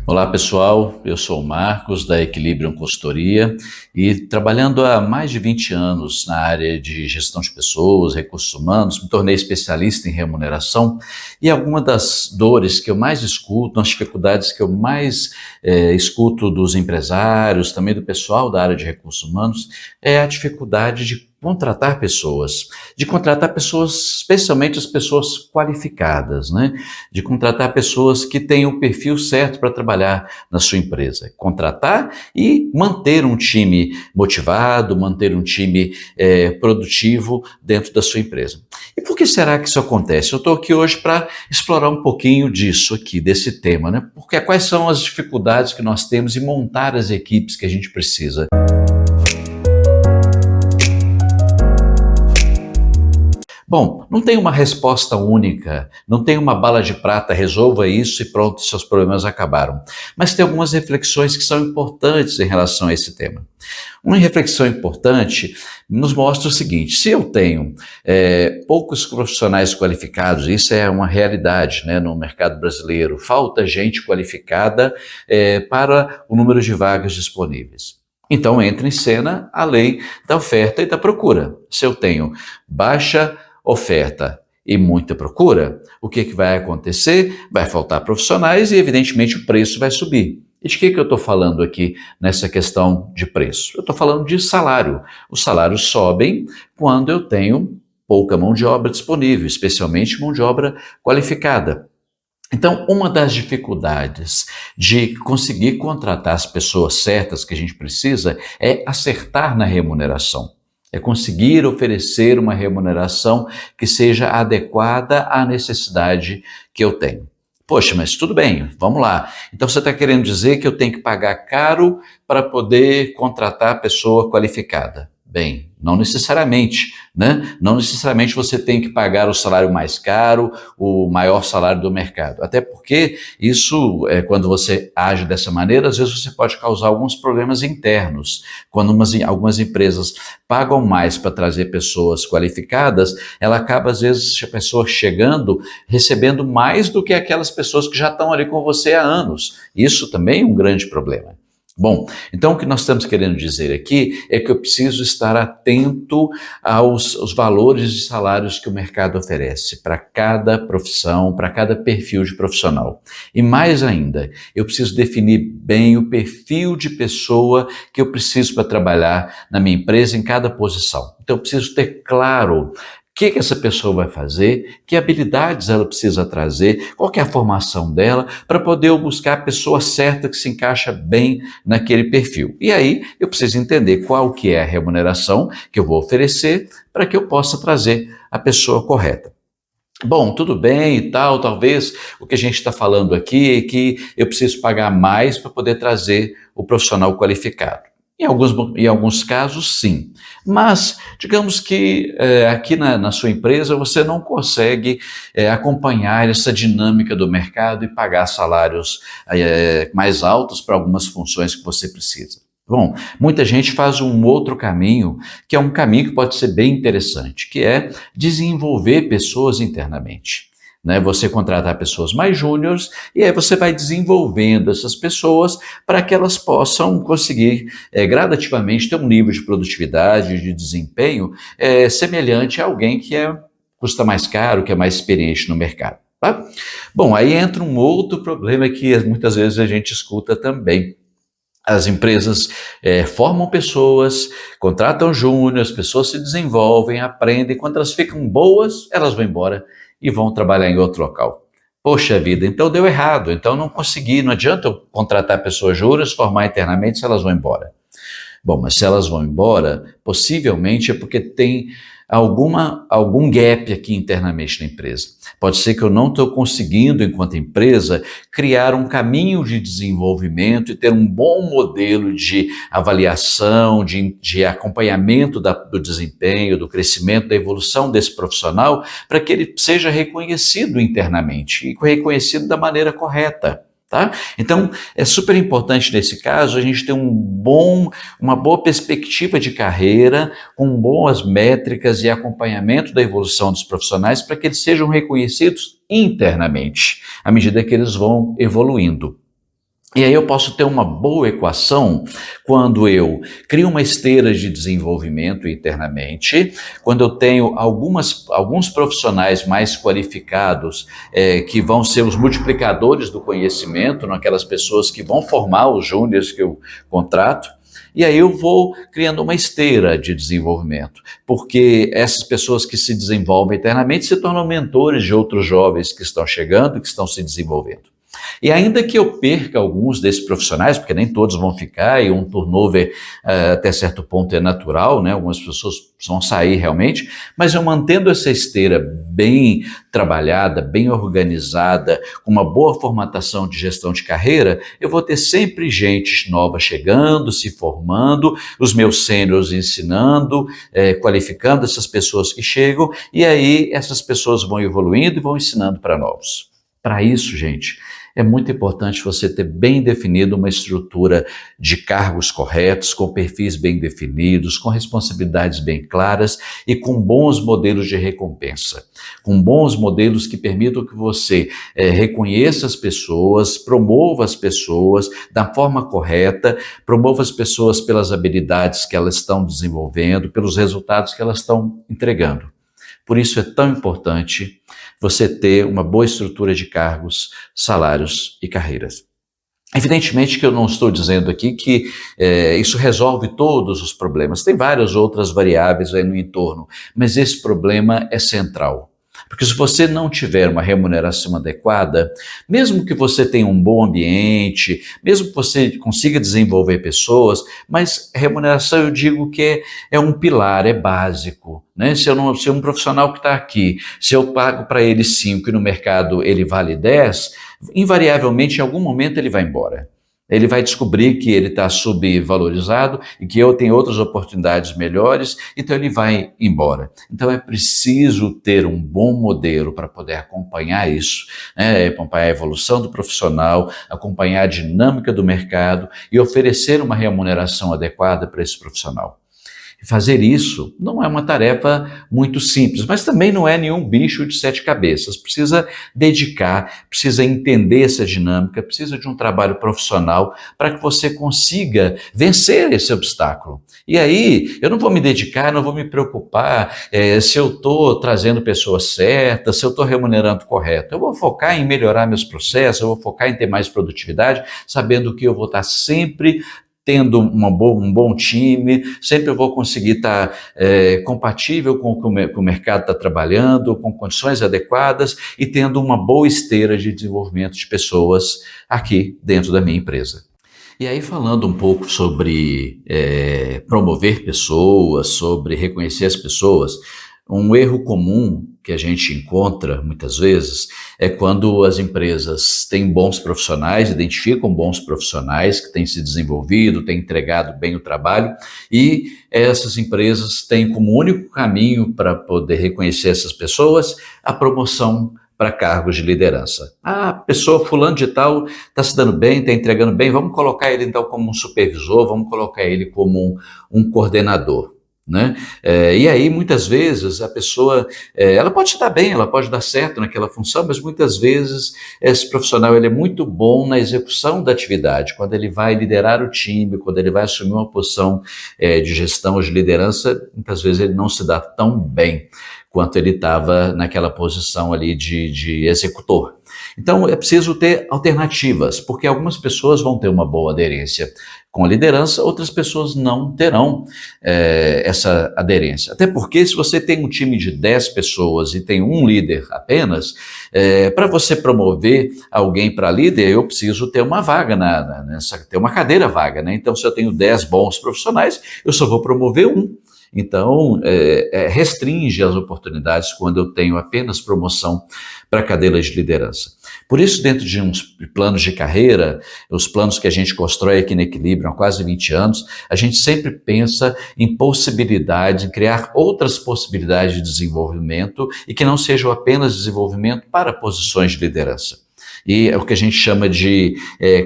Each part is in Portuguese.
Olá pessoal, eu sou o Marcos da Equilibrium Consultoria e trabalhando há mais de 20 anos na área de gestão de pessoas, recursos humanos, me tornei especialista em remuneração e alguma das dores que eu mais escuto, as dificuldades que eu mais escuto dos empresários, também do pessoal da área de recursos humanos, é a dificuldade de contratar pessoas, especialmente as pessoas qualificadas, né? De contratar pessoas que têm o perfil certo para trabalhar na sua empresa. Contratar e manter um time motivado, manter um time produtivo dentro da sua empresa. E por que será que isso acontece? Eu estou aqui hoje para explorar um pouquinho disso aqui, desse tema, né? Porque quais são as dificuldades que nós temos em montar as equipes que a gente precisa. Bom, não tem uma resposta única, não tem uma bala de prata, resolva isso e pronto, seus problemas acabaram. Mas tem algumas reflexões que são importantes em relação a esse tema. Uma reflexão importante nos mostra o seguinte: se eu tenho poucos profissionais qualificados, isso é uma realidade, né, no mercado brasileiro, falta gente qualificada para o número de vagas disponíveis. Então entra em cena a lei da oferta e da procura. Se eu tenho baixa oferta e muita procura, o que vai acontecer? Vai faltar profissionais e, evidentemente, o preço vai subir. E de que eu estou falando aqui nessa questão de preço? Eu estou falando de salário. Os salários sobem quando eu tenho pouca mão de obra disponível, especialmente mão de obra qualificada. Então, uma das dificuldades de conseguir contratar as pessoas certas que a gente precisa é acertar na remuneração. É conseguir oferecer uma remuneração que seja adequada à necessidade que eu tenho. Poxa, mas tudo bem, vamos lá. Então você está querendo dizer que eu tenho que pagar caro para poder contratar a pessoa qualificada? Bem, não necessariamente, né? Não necessariamente você tem que pagar o salário mais caro, o maior salário do mercado. Até porque isso, quando você age dessa maneira, às vezes você pode causar alguns problemas internos. Quando algumas empresas pagam mais para trazer pessoas qualificadas, ela acaba, às vezes, a pessoa chegando, recebendo mais do que aquelas pessoas que já estão ali com você há anos. Isso também é um grande problema. Bom, então o que nós estamos querendo dizer aqui é que eu preciso estar atento aos valores de salários que o mercado oferece para cada profissão, para cada perfil de profissional. E mais ainda, eu preciso definir bem o perfil de pessoa que eu preciso para trabalhar na minha empresa em cada posição. Então eu preciso ter claro o que essa pessoa vai fazer, que habilidades ela precisa trazer, qual que é a formação dela, para poder eu buscar a pessoa certa que se encaixa bem naquele perfil. E aí eu preciso entender qual que é a remuneração que eu vou oferecer para que eu possa trazer a pessoa correta. Bom, tudo bem e tal, talvez o que a gente está falando aqui é que eu preciso pagar mais para poder trazer o profissional qualificado. Em alguns casos, sim. Mas, digamos que aqui na sua empresa você não consegue acompanhar essa dinâmica do mercado e pagar salários mais altos para algumas funções que você precisa. Bom, muita gente faz um outro caminho, que é um caminho que pode ser bem interessante, que é desenvolver pessoas internamente. Né? Você contratar pessoas mais júniores e aí você vai desenvolvendo essas pessoas para que elas possam conseguir gradativamente ter um nível de produtividade, de desempenho semelhante a alguém que custa mais caro, que é mais experiente no mercado. Tá? Bom, aí entra um outro problema que muitas vezes a gente escuta também. As empresas formam pessoas, contratam júniores, as pessoas se desenvolvem, aprendem, quando elas ficam boas, elas vão embora e vão trabalhar em outro local. Poxa vida, então deu errado, então não consegui, não adianta eu contratar pessoas júniores, formar internamente se elas vão embora. Bom, mas se elas vão embora, possivelmente é porque tem algum gap aqui internamente na empresa. Pode ser que eu não estou conseguindo, enquanto empresa, criar um caminho de desenvolvimento e ter um bom modelo de avaliação, de acompanhamento do desempenho, do crescimento, da evolução desse profissional, para que ele seja reconhecido internamente e reconhecido da maneira correta. Tá? Então, é super importante nesse caso a gente ter uma boa perspectiva de carreira, com boas métricas e acompanhamento da evolução dos profissionais para que eles sejam reconhecidos internamente, à medida que eles vão evoluindo. E aí eu posso ter uma boa equação quando eu crio uma esteira de desenvolvimento internamente, quando eu tenho alguns profissionais mais qualificados que vão ser os multiplicadores do conhecimento, aquelas pessoas que vão formar os júniores que eu contrato. E aí eu vou criando uma esteira de desenvolvimento, porque essas pessoas que se desenvolvem internamente se tornam mentores de outros jovens que estão chegando, que estão se desenvolvendo. E ainda que eu perca alguns desses profissionais, porque nem todos vão ficar, e um turnover até certo ponto é natural, né? Algumas pessoas vão sair realmente, mas eu mantendo essa esteira bem trabalhada, bem organizada, com uma boa formatação de gestão de carreira, eu vou ter sempre gente nova chegando, se formando, os meus sêniores ensinando, qualificando essas pessoas que chegam, e aí essas pessoas vão evoluindo e vão ensinando para novos. Para isso, gente, é muito importante você ter bem definido uma estrutura de cargos corretos, com perfis bem definidos, com responsabilidades bem claras e com bons modelos de recompensa. Com bons modelos que permitam que você reconheça as pessoas, promova as pessoas da forma correta, promova as pessoas pelas habilidades que elas estão desenvolvendo, pelos resultados que elas estão entregando. Por isso é tão importante você ter uma boa estrutura de cargos, salários e carreiras. Evidentemente que eu não estou dizendo aqui que isso resolve todos os problemas, tem várias outras variáveis aí no entorno, mas esse problema é central. Porque se você não tiver uma remuneração adequada, mesmo que você tenha um bom ambiente, mesmo que você consiga desenvolver pessoas, mas remuneração eu digo que é um pilar, é básico. Né? Se um profissional que está aqui, se eu pago para ele 5 e no mercado ele vale 10, invariavelmente em algum momento ele vai embora. Ele vai descobrir que ele está subvalorizado e que eu tenho outras oportunidades melhores, então ele vai embora. Então é preciso ter um bom modelo para poder acompanhar isso, né? Acompanhar a evolução do profissional, acompanhar a dinâmica do mercado e oferecer uma remuneração adequada para esse profissional. Fazer isso não é uma tarefa muito simples, mas também não é nenhum bicho de 7 cabeças. Precisa dedicar, precisa entender essa dinâmica, precisa de um trabalho profissional para que você consiga vencer esse obstáculo. E aí, eu não vou me dedicar, não vou me preocupar se eu estou trazendo pessoas certas, se eu estou remunerando correto. Eu vou focar em melhorar meus processos, eu vou focar em ter mais produtividade, sabendo que eu vou estar sempre tendo um bom time, sempre eu vou conseguir estar compatível com o que o mercado está trabalhando, com condições adequadas e tendo uma boa esteira de desenvolvimento de pessoas aqui dentro da minha empresa. E aí, falando um pouco sobre promover pessoas, sobre reconhecer as pessoas, um erro comum que a gente encontra muitas vezes é quando as empresas têm bons profissionais, identificam bons profissionais que têm se desenvolvido, têm entregado bem o trabalho e essas empresas têm como único caminho para poder reconhecer essas pessoas a promoção para cargos de liderança. A pessoa fulano de tal está se dando bem, está entregando bem, vamos colocar ele então como um supervisor, vamos colocar ele como um coordenador. Né? E aí muitas vezes a pessoa, ela pode estar bem, ela pode dar certo naquela função, mas muitas vezes esse profissional ele é muito bom na execução da atividade, quando ele vai liderar o time, quando ele vai assumir uma posição de gestão ou de liderança, muitas vezes ele não se dá tão bem quanto ele estava naquela posição ali de executor. Então é preciso ter alternativas, porque algumas pessoas vão ter uma boa aderência com a liderança, outras pessoas não terão essa aderência. Até porque se você tem um time de 10 pessoas e tem um líder apenas, para você promover alguém para líder, eu preciso ter uma vaga, ter uma cadeira vaga. Né? Então se eu tenho 10 bons profissionais, eu só vou promover um. Então, restringe as oportunidades quando eu tenho apenas promoção para cadeiras de liderança. Por isso, dentro de uns planos de carreira, os planos que a gente constrói aqui na Equilíbrio há quase 20 anos, a gente sempre pensa em possibilidades, em criar outras possibilidades de desenvolvimento e que não sejam apenas desenvolvimento para posições de liderança. E é o que a gente chama de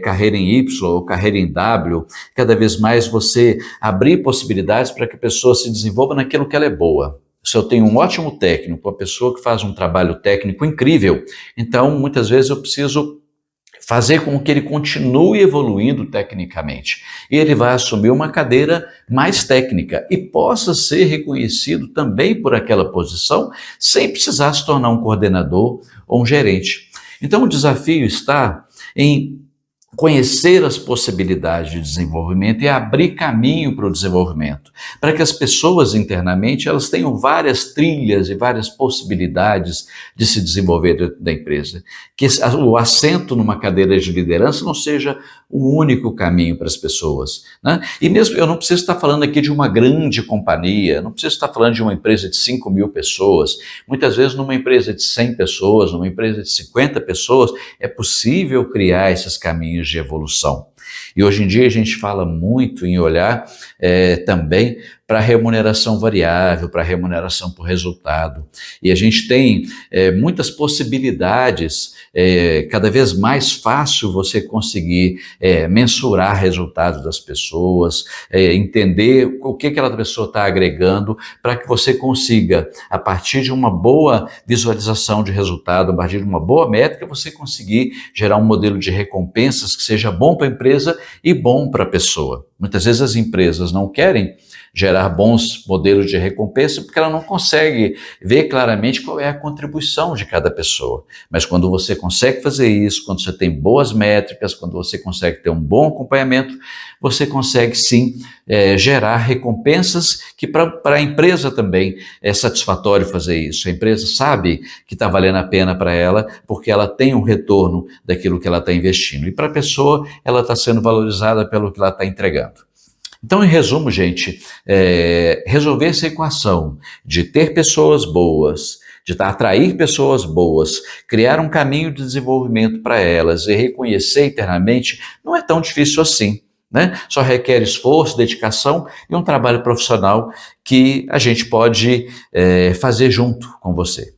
carreira em Y ou carreira em W, cada vez mais você abrir possibilidades para que a pessoa se desenvolva naquilo que ela é boa. Se eu tenho um ótimo técnico, uma pessoa que faz um trabalho técnico incrível, então muitas vezes eu preciso fazer com que ele continue evoluindo tecnicamente. E ele vai assumir uma cadeira mais técnica e possa ser reconhecido também por aquela posição, sem precisar se tornar um coordenador ou um gerente. Então, o desafio está em conhecer as possibilidades de desenvolvimento e abrir caminho para o desenvolvimento, para que as pessoas internamente elas tenham várias trilhas e várias possibilidades de se desenvolver dentro da empresa, que o assento numa cadeira de liderança não seja o único caminho para as pessoas, né? E mesmo eu não preciso estar falando aqui de uma grande companhia, não preciso estar falando de uma empresa de 5.000 pessoas, muitas vezes numa empresa de 100 pessoas, numa empresa de 50 pessoas, é possível criar esses caminhos de evolução. E hoje em dia a gente fala muito em olhar também para a remuneração variável, para a remuneração por resultado. E a gente tem muitas possibilidades, cada vez mais fácil você conseguir mensurar resultados das pessoas, entender o que aquela pessoa está agregando, para que você consiga, a partir de uma boa visualização de resultado, a partir de uma boa métrica, você conseguir gerar um modelo de recompensas que seja bom para a empresa e bom para a pessoa. Muitas vezes as empresas não querem gerar bons modelos de recompensa porque ela não consegue ver claramente qual é a contribuição de cada pessoa. Mas quando você consegue fazer isso, quando você tem boas métricas, quando você consegue ter um bom acompanhamento, você consegue sim gerar recompensas que para a empresa também é satisfatório fazer isso. A empresa sabe que está valendo a pena para ela porque ela tem um retorno daquilo que ela está investindo. E para a pessoa, ela está sendo valorizada pelo que ela está entregando. Então, em resumo, gente, resolver essa equação de ter pessoas boas, de atrair pessoas boas, criar um caminho de desenvolvimento para elas e reconhecer internamente, não é tão difícil assim, né? Só requer esforço, dedicação e um trabalho profissional que a gente pode fazer junto com você.